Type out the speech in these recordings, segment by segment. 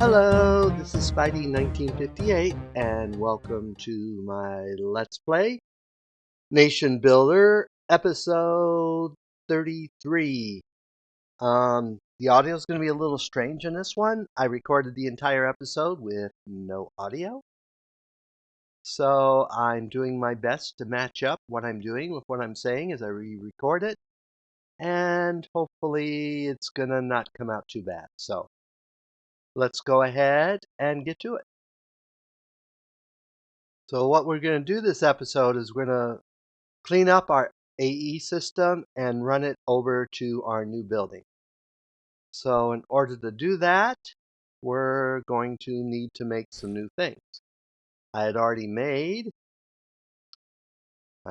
Hello, this is Spidey 1958 and welcome to my Let's Play Nation Builder episode 33. The audio is going to be a little strange in this one. I recorded the entire episode with no audio. So I'm doing my best to match up what I'm doing with what I'm saying as I re-record it. And hopefully it's going to not come out too bad. So let's go ahead and get to it. So what we're going to do this episode is we're going to clean up our AE system and run it over to our new building. So in order to do that, we're going to need to make some new things. I had already made,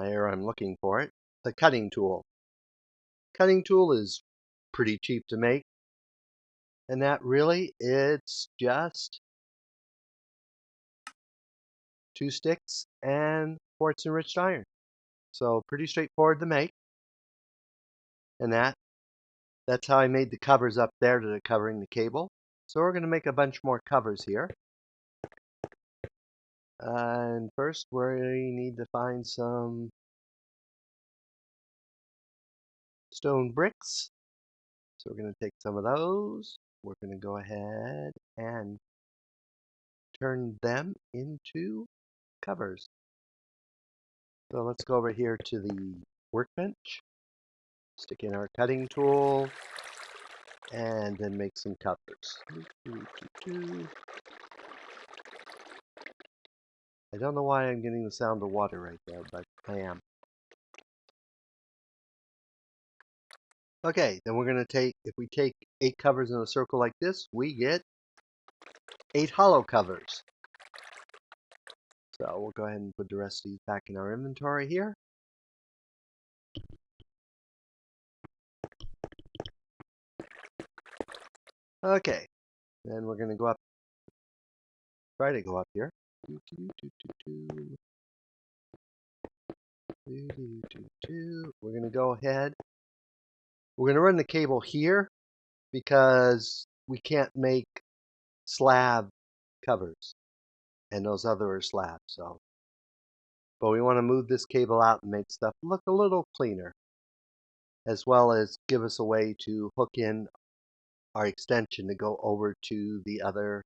here I'm looking for it, the cutting tool. Cutting tool is pretty cheap to make, and that really, it's just 2 sticks and quartz enriched iron. So pretty straightforward to make. And that's how I made the covers up there that are covering the cable. So we're going to make a bunch more covers here. And first we need to find some stone bricks. So we're going to take some of those. We're going to go ahead and turn them into covers. So let's go over here to the workbench, stick in our cutting tool, and then make some covers. I don't know why I'm getting the sound of water right there, but I am. Okay, then we're going to take, if we take 8 covers in a circle like this, we get 8 hollow covers. So we'll go ahead and put the rest of these back in our inventory here. Okay, then we're going to go up, try to go up here. We're going to go ahead. We're going to run the cable here because we can't make slab covers, and those other are slabs. So, but we want to move this cable out and make stuff look a little cleaner, as well as give us a way to hook in our extension to go over to the other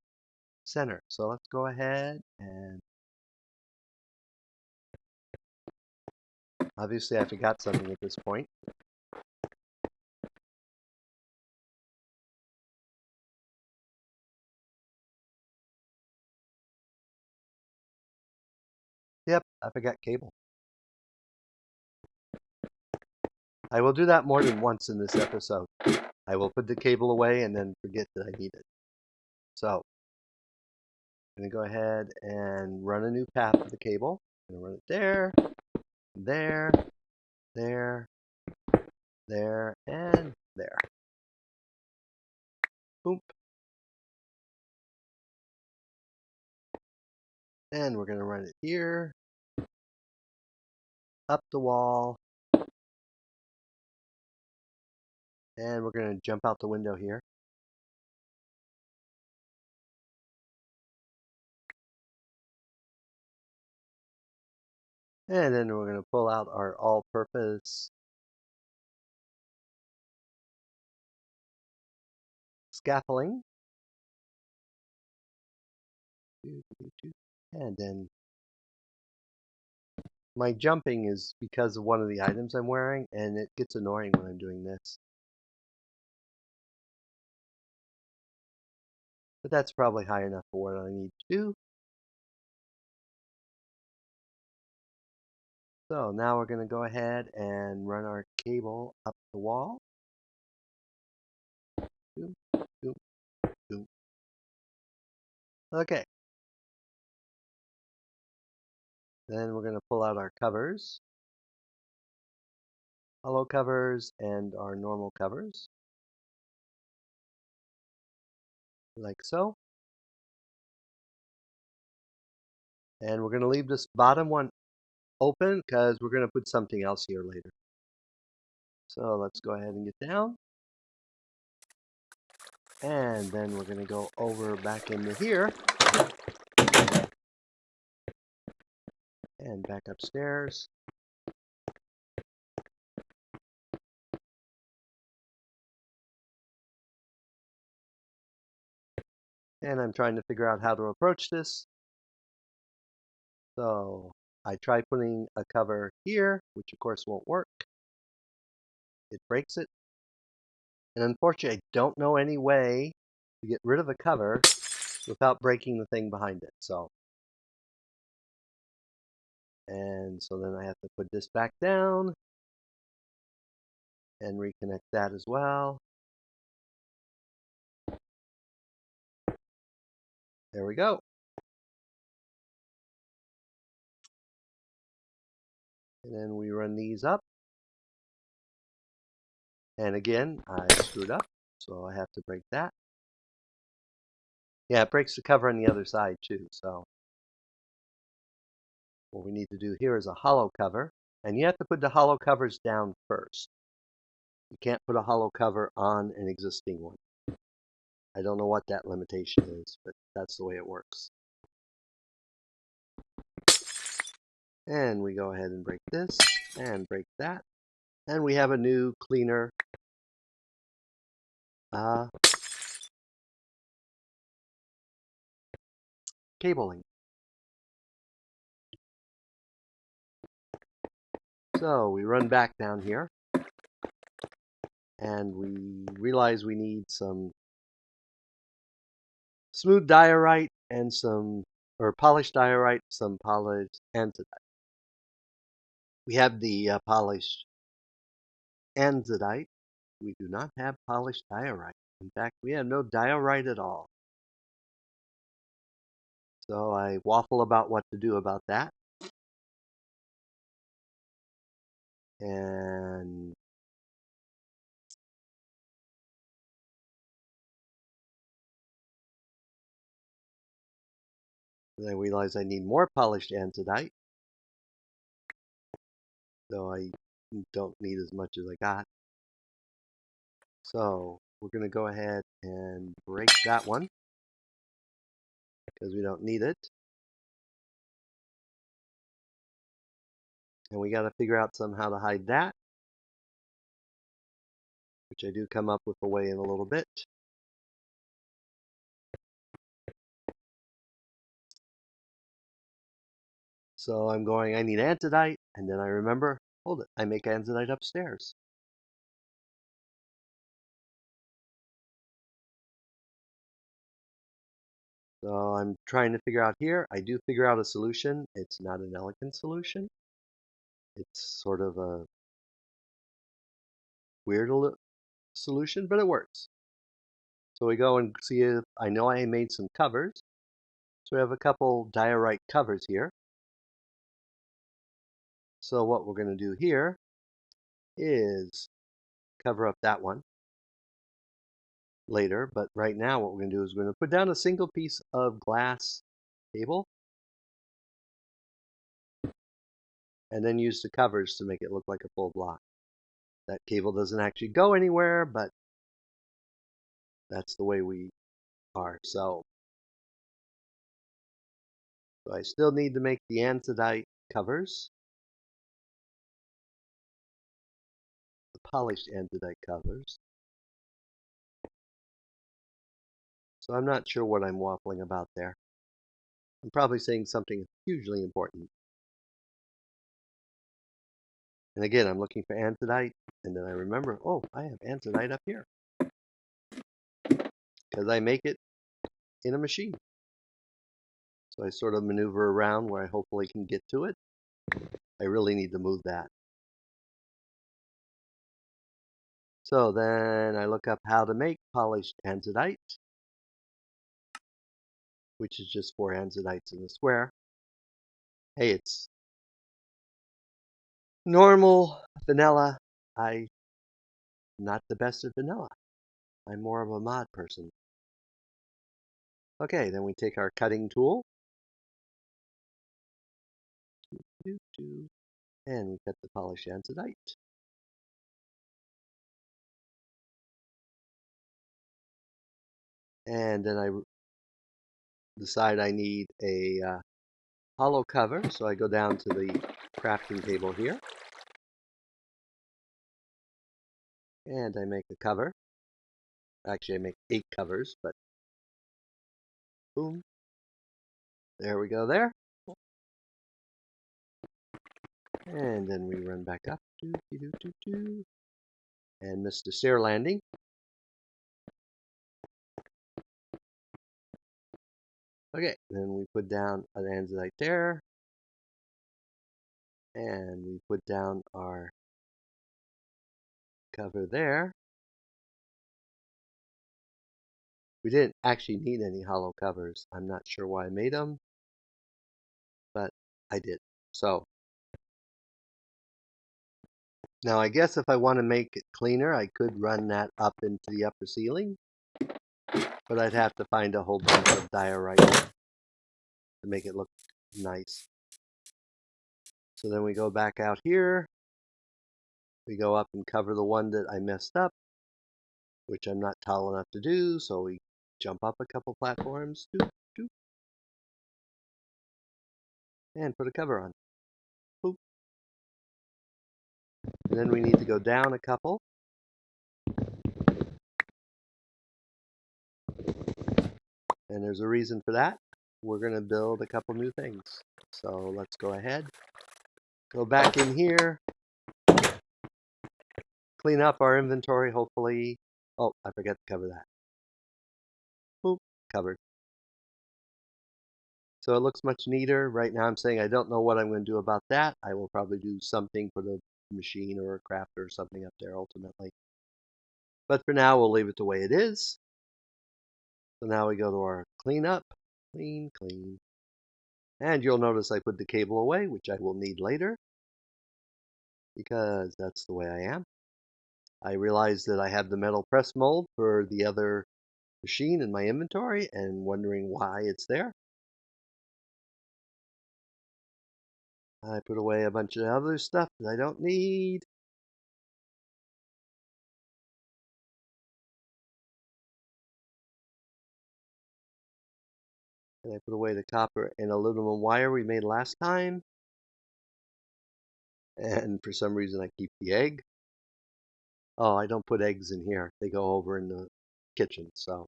center. So let's go ahead and obviously I forgot something at this point. Yep, I forgot cable. I will do that more than once in this episode. I will put the cable away and then forget that I need it. So I'm going to go ahead and run a new path of the cable. I'm going to run it there, there, there, there, and there. Boom. And we're going to run it here, up the wall, and we're going to jump out the window here. And then we're going to pull out our all-purpose scaffolding. And then my jumping is because of one of the items I'm wearing, and it gets annoying when I'm doing this. But that's probably high enough for what I need to do. So now we're going to go ahead and run our cable up the wall. Boom, boom, boom. Okay. Then we're going to pull out our covers. Hollow covers and our normal covers. Like so. And we're going to leave this bottom one open because we're going to put something else here later. So let's go ahead and get down. And then we're going to go over back into here and back upstairs. And I'm trying to figure out how to approach this. So I try putting a cover here, which of course won't work. It breaks it. And unfortunately, I don't know any way to get rid of a cover without breaking the thing behind it. So then I have to put this back down and reconnect that as well. There we go. And then we run these up. And again, I screwed up, so I have to break that. Yeah, it breaks the cover on the other side too. So what we need to do here is a hollow cover. And you have to put the hollow covers down first. You can't put a hollow cover on an existing one. I don't know what that limitation is, but that's the way it works. And we go ahead and break this and break that. And we have a new, cleaner cabling. So we run back down here and we realize we need some smooth diorite and or polished diorite, some polished andesite. We have the polished andesite. We do not have polished diorite. In fact, we have no diorite at all. So I waffle about what to do about that. And then I realize I need more polished andesite. Though I don't need as much as I got. So we're going to go ahead and break that one because we don't need it. And we got to figure out somehow to hide that, which I do come up with a way in a little bit. So I'm going, I need andesite, and then I remember, hold it, I make andesite upstairs. So I'm trying to figure out here. I do figure out a solution. It's not an elegant solution. It's sort of a weird solution, but it works. So we go and see if I know I made some covers. So we have a couple diorite covers here. So what we're going to do here is cover up that one later. But right now what we're going to do is we're going to put down a single piece of glass cable and then use the covers to make it look like a full block. That cable doesn't actually go anywhere, but that's the way we are. So I still need to make the andesite covers, the polished andesite covers. So I'm not sure what I'm waffling about there. I'm probably saying something hugely important. And again, I'm looking for andesite, and then I remember, oh, I have andesite up here. Because I make it in a machine. So I sort of maneuver around where I hopefully can get to it. I really need to move that. So then I look up how to make polished andesite, which is just 4 andesites in a square. Hey, it's normal vanilla. I'm not the best at vanilla. I'm more of a mod person. Okay, then we take our cutting tool. And we cut the polished andesite. And then I decide I need a hollow cover, so I go down to the crafting table here, and I make a cover. Actually, I make 8 covers, but boom, there we go there. And then we run back up, and miss the stair landing. Okay, then we put down an andesite there, and we put down our cover there. We didn't actually need any hollow covers. I'm not sure why I made them, but I did. So now I guess if I want to make it cleaner, I could run that up into the upper ceiling, but I'd have to find a whole bunch of diorite to make it look nice. So then we go back out here. We go up and cover the one that I messed up, which I'm not tall enough to do, so we jump up a couple platforms, and put a cover on. Boop. And then we need to go down a couple. And there's a reason for that. We're going to build a couple new things. So let's go ahead. Go back in here. Clean up our inventory, hopefully. Oh, I forgot to cover that. Boop, covered. So it looks much neater. Right now I'm saying I don't know what I'm going to do about that. I will probably do something for the machine or a crafter or something up there ultimately. But for now, we'll leave it the way it is. So now we go to our cleanup. Clean, clean. And you'll notice I put the cable away, which I will need later, because that's the way I am. I realized that I had the metal press mold for the other machine in my inventory and wondering why it's there. I put away a bunch of other stuff that I don't need. And I put away the copper and aluminum wire we made last time. And for some reason I keep the egg. Oh, I don't put eggs in here. They go over in the kitchen. So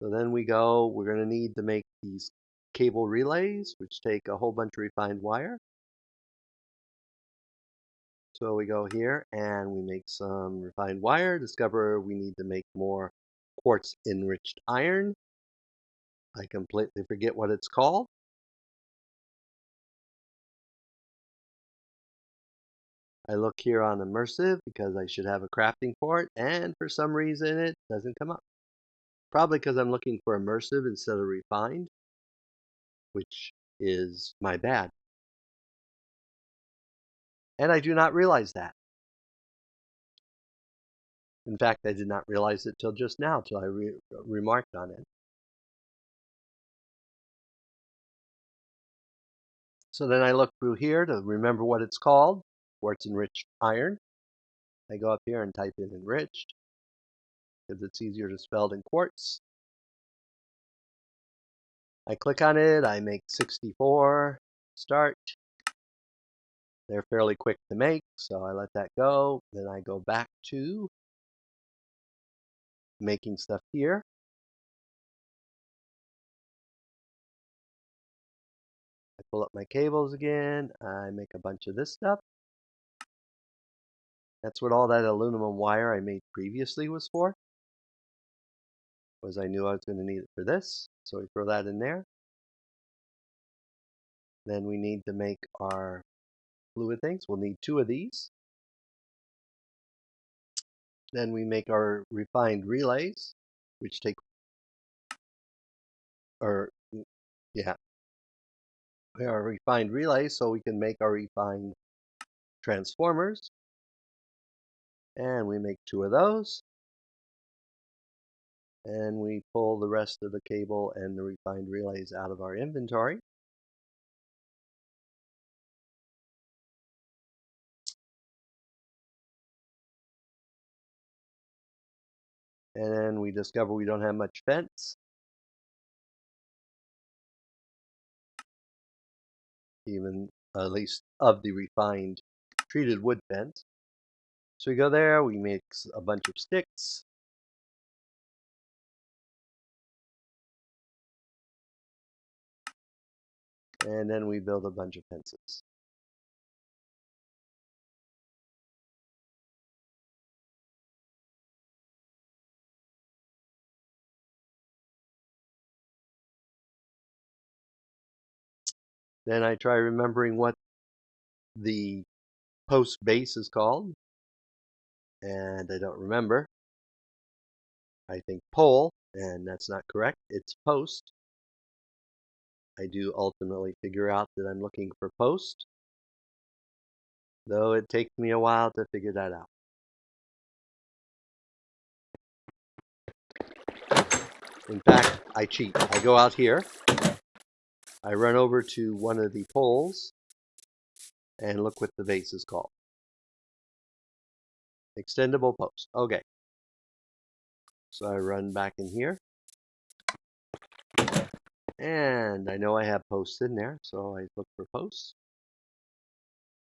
then we're going to need to make these cable relays, which take a whole bunch of refined wire. So we go here and we make some refined wire. Discover we need to make more quartz enriched iron. I completely forget what it's called. I look here on immersive because I should have a crafting for it, and for some reason it doesn't come up. Probably because I'm looking for immersive instead of refined, which is my bad. And I do not realize that. In fact, I did not realize it till just now, till I remarked on it. So then I look through here to remember what it's called, quartz enriched iron. I go up here and type in enriched because it's easier to spell than quartz. I click on it, I make 64, start. They're fairly quick to make, so I let that go. Then I go back to making stuff here. I pull up my cables again. I make a bunch of this stuff. That's what all that aluminum wire I made previously was for. Was I knew I was going to need it for this, so we throw that in there. Then we need to make our fluid things. We'll need 2 of these. Then we make our refined relays, which take, our refined relays so we can make our refined transformers. And we make 2 of those. And we pull the rest of the cable and the refined relays out of our inventory. And then we discover we don't have much fence. Even at least of the refined treated wood fence. So we go there, we mix a bunch of sticks. And then we build a bunch of fences. Then I try remembering what the post base is called, and I don't remember. I think pole, and that's not correct. It's post. I do ultimately figure out that I'm looking for post, though it takes me a while to figure that out. In fact, I cheat. I go out here, I run over to one of the poles, and look what the base is called. Extendable post. Okay. So I run back in here. And I know I have posts in there, so I look for posts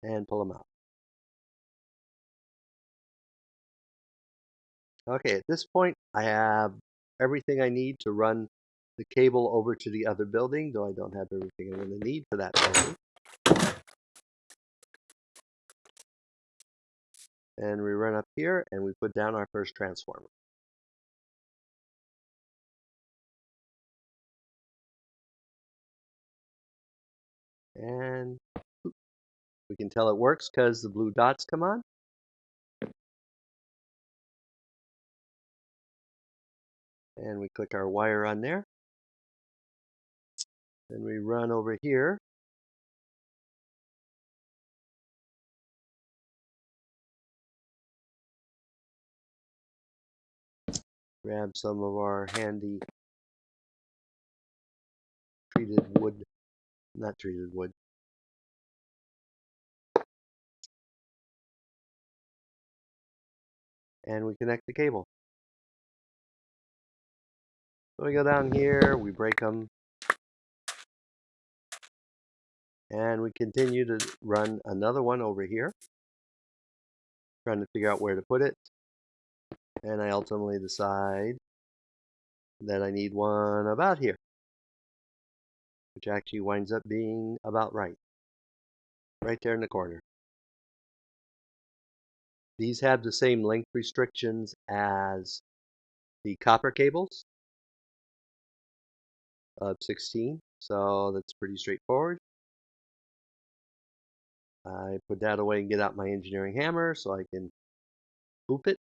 and pull them out. Okay, at this point, I have everything I need to run the cable over to the other building, though I don't have everything I'm going to need for that building. And we run up here and we put down our first transformer. And we can tell it works because the blue dots come on. And we click our wire on there. Then we run over here. Grab some of our handy treated wood, not treated wood, and we connect the cable. So we go down here, we break them, and we continue to run another one over here, trying to figure out where to put it. And I ultimately decide that I need one about here, which actually winds up being about right there in the corner. These have the same length restrictions as the copper cables of 16, so that's pretty straightforward. I put that away and get out my engineering hammer so I can boop it.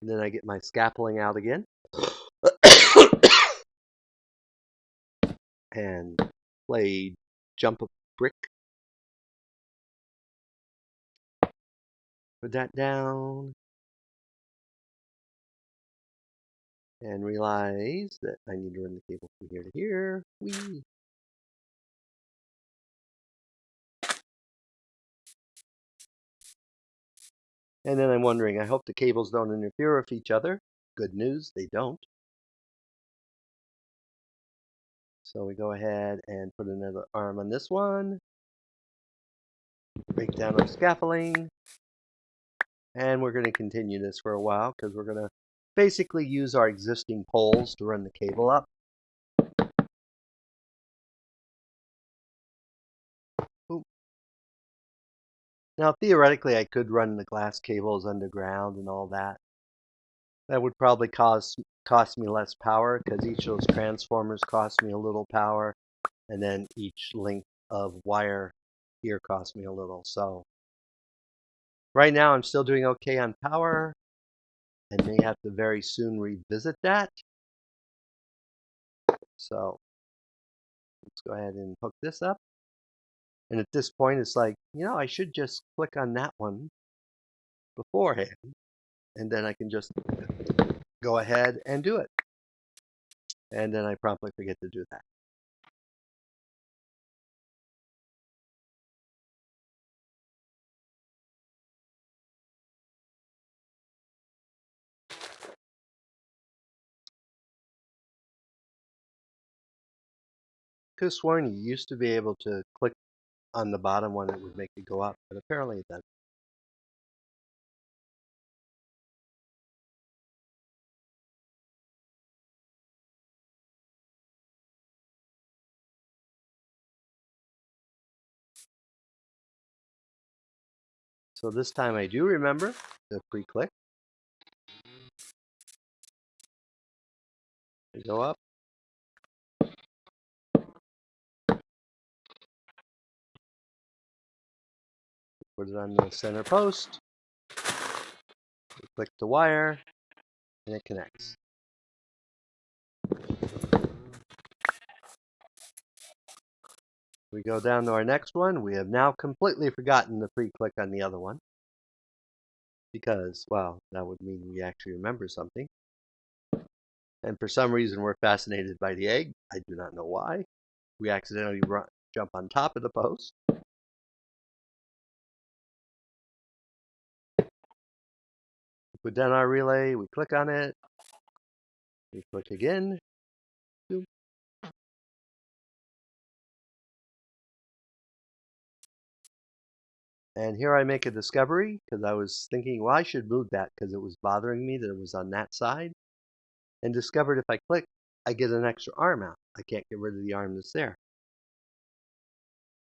And then I get my scaffolding out again. And play jump a brick. Put that down. And realize that I need to run the cable from here to here. Whee! And then I'm wondering, I hope the cables don't interfere with each other. Good news, they don't. So we go ahead and put another arm on this one. Break down our scaffolding. And we're going to continue this for a while because we're going to basically use our existing poles to run the cable up. Boom. Now, theoretically, I could run the glass cables underground and all that. That would probably cost me less power because each of those transformers cost me a little power, and then each length of wire here cost me a little. So right now I'm still doing okay on power and may have to very soon revisit that. So let's go ahead and hook this up. And at this point it's like, I should just click on that one beforehand, and then I can just go ahead and do it. And then I promptly forget to do that. could have sworn you used to be able to click on the bottom one, it would make it go up, but apparently it doesn't. So this time I do remember the pre-click. We go up. Put it on the center post. We click the wire, and it connects. We go down to our next one. We have now completely forgotten the pre-click on the other one. Because, well, that would mean we actually remember something. And for some reason, we're fascinated by the egg. I do not know why. We accidentally jump on top of the post. We put down our relay. We click on it. We click again. And here I make a discovery because I was thinking, well, I should move that because it was bothering me that it was on that side. And discovered if I click, I get an extra arm out. I can't get rid of the arm that's there.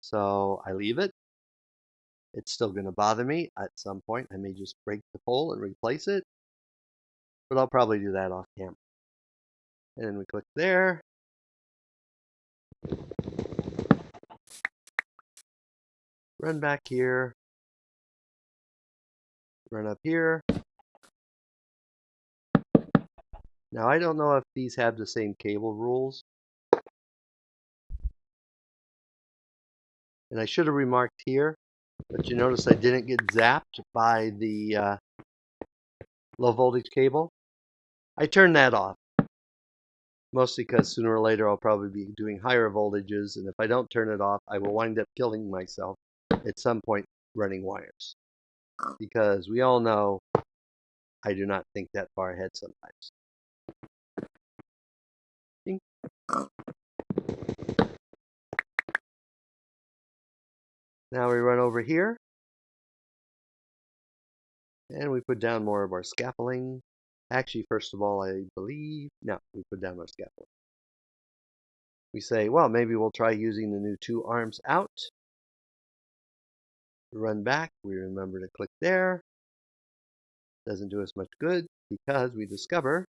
So I leave it. It's still going to bother me. At some point, I may just break the pole and replace it. But I'll probably do that off camera. And then we click there. Run back here. Run up here. Now I don't know if these have the same cable rules. And I should have remarked here, but you notice I didn't get zapped by the low voltage cable. I turned that off. Mostly because sooner or later I'll probably be doing higher voltages, and if I don't turn it off, I will wind up killing myself at some point running wires. Because we all know I do not think that far ahead sometimes. Now we run over here, and we put down more of our scaffolding. Actually, first of all, I believe, no, we put down our scaffolding. We say, well, maybe we'll try using the new 2 arms out. Run back, we remember to click there. Doesn't do us much good because we discover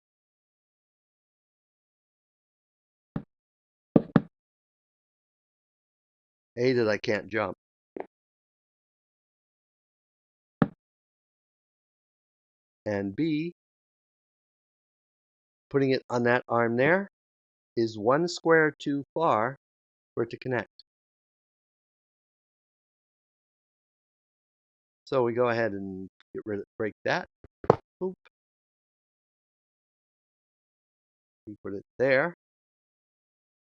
A, that I can't jump. And B, putting it on that arm there is 1 square too far for it to connect. So we go ahead and break that. Boop. We put it there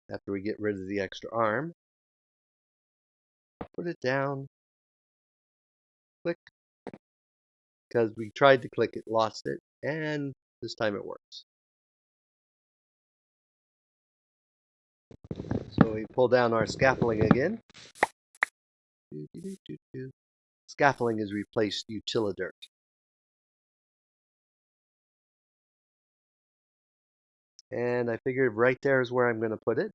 after we get rid of the extra arm. Put it down. Click. Because we tried to click it, lost it, and this time it works. So we pull down our scaffolding again. Scaffolding has replaced utilidert. And I figured right there is where I'm going to put it.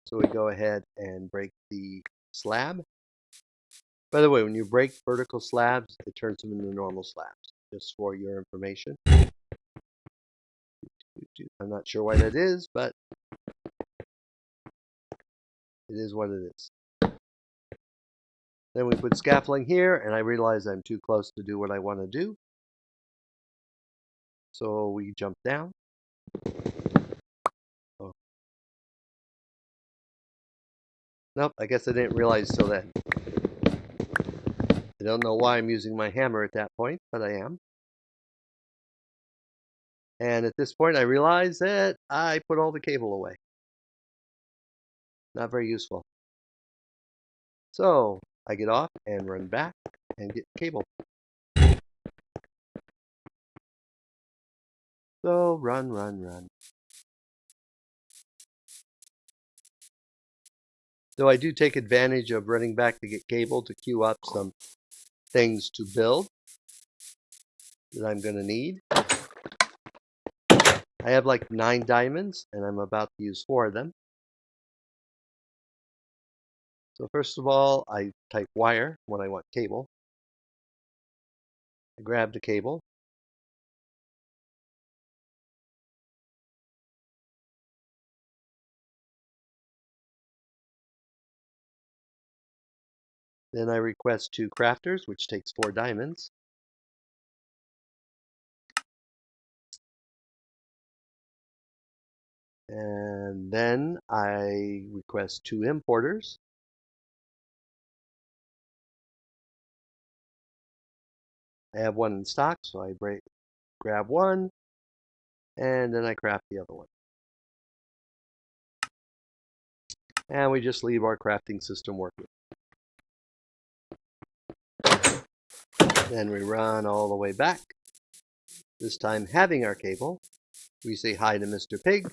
So we go ahead and break the slab. By the way, when you break vertical slabs, it turns them into normal slabs, just for your information. I'm not sure why that is, but it is what it is. Then we put scaffolding here, and I realize I'm too close to do what I want to do. So we jump down. Oh. Nope, I guess I didn't realize till then. I don't know why I'm using my hammer at that point, but I am. And at this point, I realize that I put all the cable away. Not very useful. So I get off and run back and get cable. So run, run, run. Though I do take advantage of running back to get cable to queue up some things to build that I'm going to need. I have like 9 diamonds, and I'm about to use 4 of them. So first of all, I type wire when I want cable. I grab the cable. Then I request 2 crafters, which takes 4 diamonds. And then I request 2 importers. I have 1 in stock, so I grab 1, and then I craft the other one. And we just leave our crafting system working. Then we run all the way back. This time having our cable, we say hi to Mr. Pig.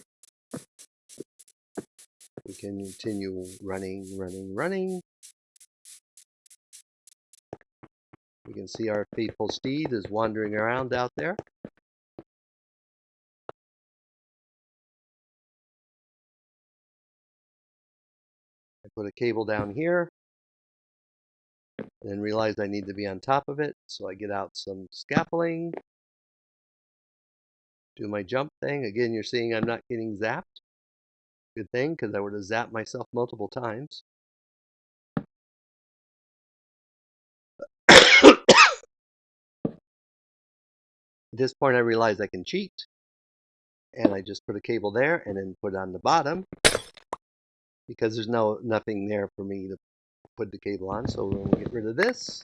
We can continue running. We can see our faithful steed is wandering around out there. I put a cable down here and then realize I need to be on top of it, so I get out some scaffolding, do my jump thing. Again, you're seeing I'm not getting zapped. Good thing, because I would have zapped myself multiple times. At this point I realize I can cheat, and I just put a cable there and then put it on the bottom, because there's nothing there for me to put the cable on. So we're going to get rid of this.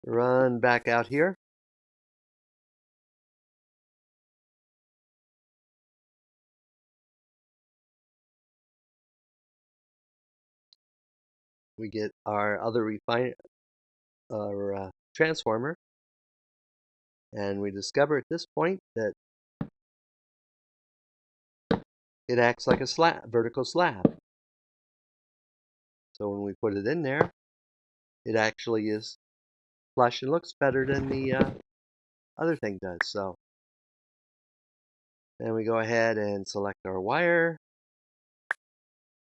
Run back out here. We get our other transformer, and we discover at this point that it acts like a vertical slab. So when we put it in there, it actually is flush and looks better than the other thing does. So then we go ahead and select our wire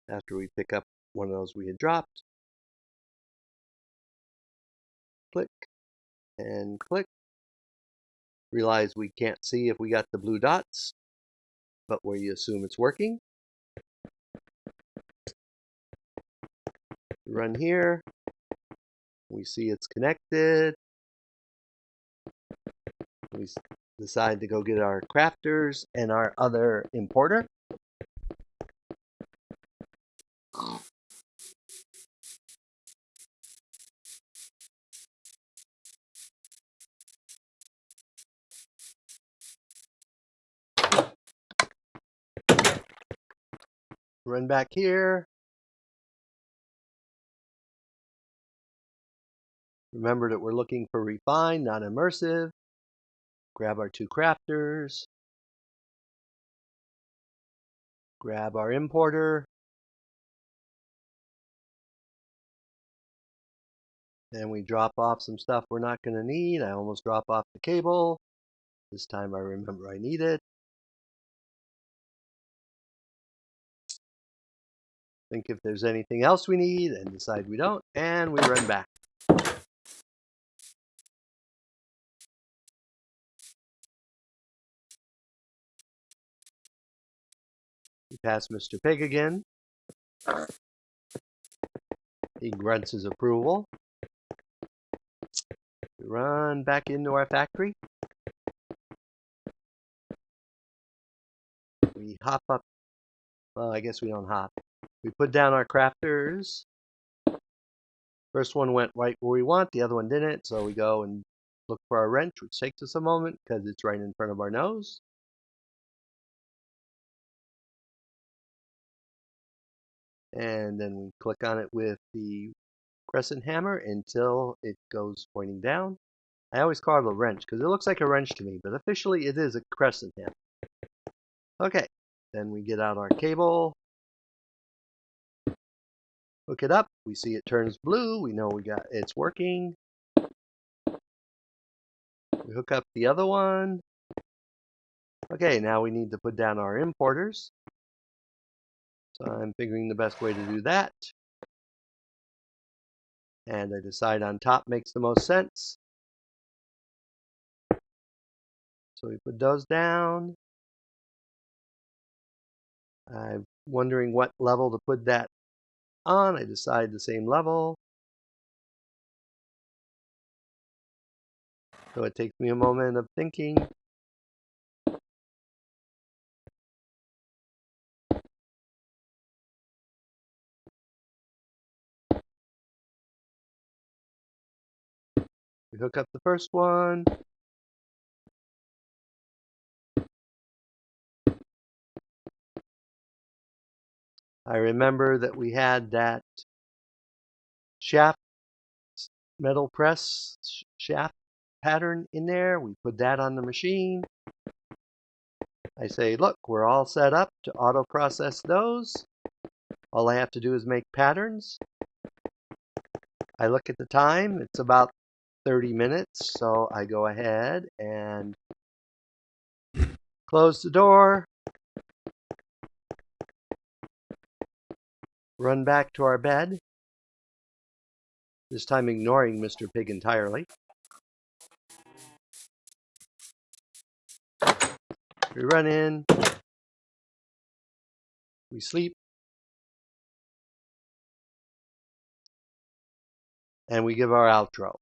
after we pick up one of those we had dropped. Click and click. Realize we can't see if we got the blue dots, but we assume it's working. Run here. We see it's connected. We decide to go get our crafters and our other importer. Run back here. Remember that we're looking for refined, not immersive. Grab our 2 crafters. Grab our importer. And we drop off some stuff we're not going to need. I almost drop off the cable. This time I remember I need it. Think if there's anything else we need and decide we don't, and we run back. We pass Mr. Pig again. He grunts his approval. We run back into our factory. We hop up. Well, I guess we don't hop. We put down our crafters. First one went right where we want, the other one didn't, so we go and look for our wrench, which takes us a moment because it's right in front of our nose. And then we click on it with the crescent hammer until it goes pointing down. I always call it a wrench because it looks like a wrench to me, but officially it is a crescent hammer. Okay, then we get out our cable, hook it up. We see it turns blue. We know it's working. We hook up the other one. Okay, now we need to put down our importers. So I'm figuring the best way to do that. And I decide on top makes the most sense. So we put those down. I'm wondering what level to put that on. I decide the same level. So it takes me a moment of thinking. We hook up the first one. I remember that we had that shaft, metal press shaft pattern in there. We put that on the machine. I say, look, we're all set up to auto process those. All I have to do is make patterns. I look at the time. It's about 30 minutes, so I go ahead and close the door, run back to our bed, this time ignoring Mr. Pig entirely. We run in, we sleep, and we give our outro.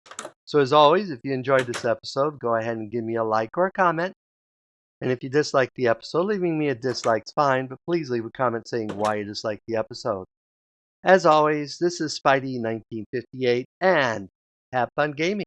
So as always, if you enjoyed this episode, go ahead and give me a like or a comment. And if you dislike the episode, leaving me a dislike's fine, but please leave a comment saying why you dislike the episode. As always, this is Spidey 1958, and have fun gaming.